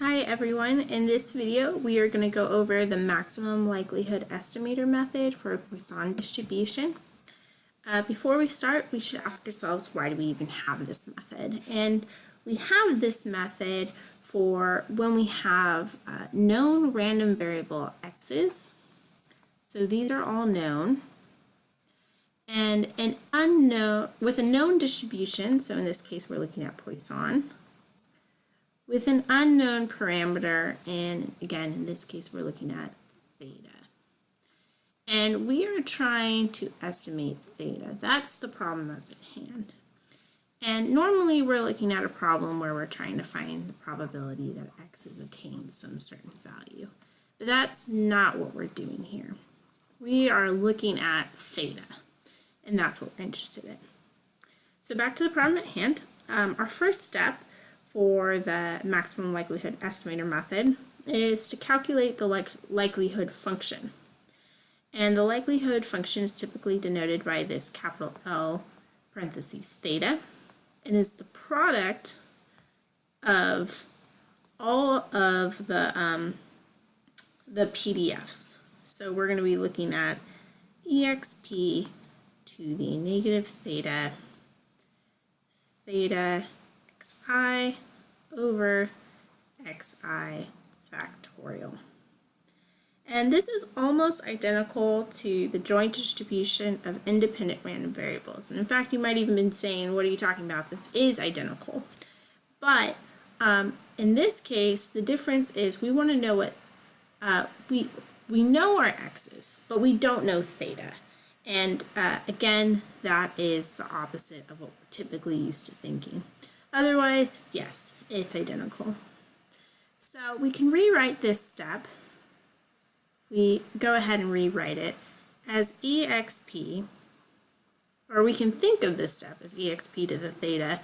Hi everyone, in this video we are going to go over the maximum likelihood estimator method for a Poisson distribution. Before we start, we should ask ourselves, why do we even have this method? And we have this method for when we have known random variable x's. So these are all known. And an unknown, with a known distribution, so in this case we're looking at Poisson, with an unknown parameter, and again, in this case, we're looking at theta. And we are trying to estimate theta. That's the problem that's at hand. And normally we're looking at a problem where we're trying to find the probability that x is attained some certain value. But that's not what we're doing here. We are looking at theta, and that's what we're interested in. So back to the problem at hand. Our first step for the maximum likelihood estimator method is to calculate the likelihood function. And the likelihood function is typically denoted by this capital L parentheses theta, and is the product of all of the PDFs. So we're going to be looking at exp to the negative theta xi over xi factorial. And this is almost identical to the joint distribution of independent random variables. And in fact, you might even be saying, what are you talking about? This is identical. But in this case, the difference is we want to know what, we know our x's, but we don't know theta. And again, that is the opposite of what we're typically used to thinking. Otherwise, yes, it's identical. So we can rewrite this step. We go ahead and rewrite it as exp, or we can think of this step as exp to the theta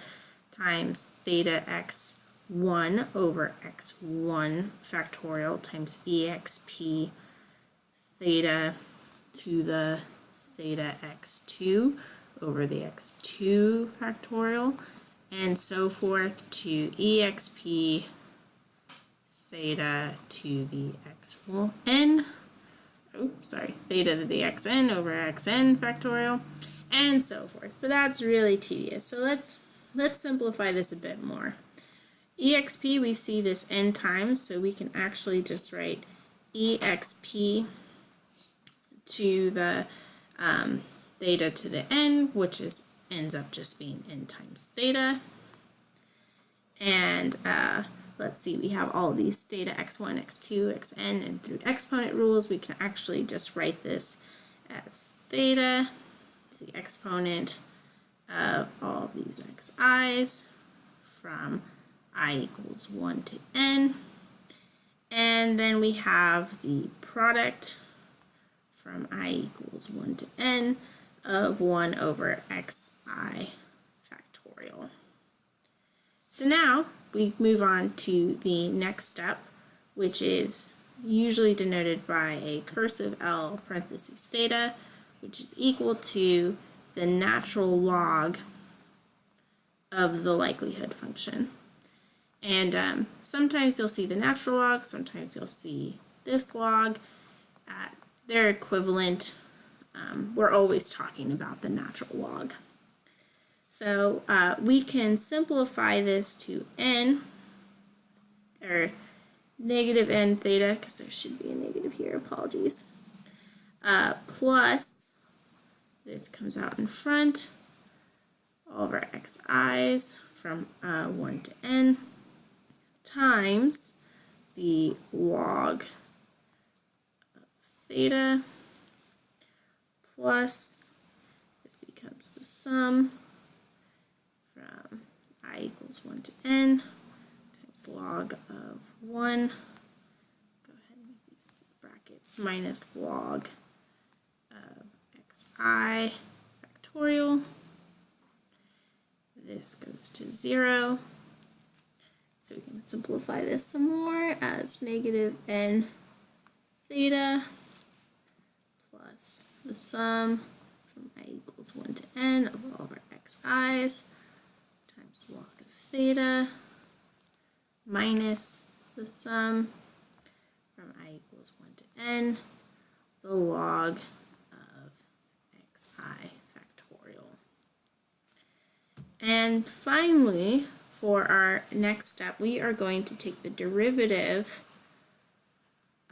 times theta x1 over x1 factorial times exp theta to the theta x2 over the x2 factorial, and so forth to exp theta to the xn, theta to the xn over xn factorial, and so forth. But that's really tedious. So let's simplify this a bit more. Exp, we see this n times, so we can actually just write exp to the theta to the n, which ends up just being n times theta. And let's see, we have all these theta x1, x2, xn, and through exponent rules, we can actually just write this as theta to the exponent of all these xi's from I equals 1 to n. And then we have the product from I equals 1 to n of 1 over xi factorial. So now we move on to the next step, which is usually denoted by a cursive L parentheses theta, which is equal to the natural log of the likelihood function. And sometimes you'll see the natural log, sometimes you'll see this log. They're equivalent. We're always talking about the natural log. So we can simplify this to n, or negative n theta, because there should be a negative here, apologies, plus, this comes out in front, over xi's from 1 to n, times the log of theta, plus, this becomes the sum from I equals 1 to n times log of 1, go ahead and make these brackets, minus log of xi factorial. This goes to 0. So we can simplify this some more as negative n theta plus the sum from I equals 1 to n of all of our xi's times log of theta minus the the sum from I equals 1 to n, the log of xi factorial. And finally, for our next step, we are going to take the derivative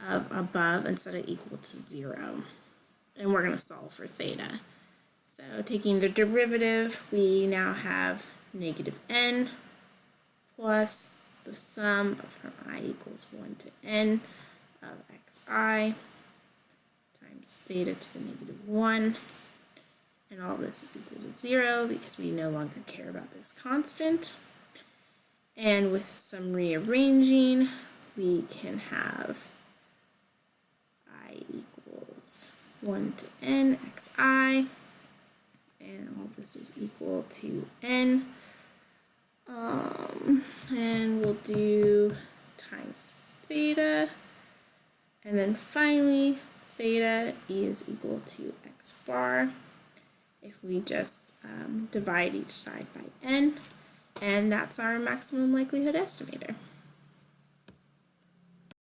of above and set it equal to 0. And we're going to solve for theta. So taking the derivative, we now have negative n plus the sum from I equals 1 to n of xi times theta to the negative 1. And all this is equal to 0 because we no longer care about this constant. And with some rearranging, we can have I equals 1 to n xi, and all this is equal to n. And we'll do times theta, and then finally theta is equal to x bar if we just divide each side by n, and that's our maximum likelihood estimator.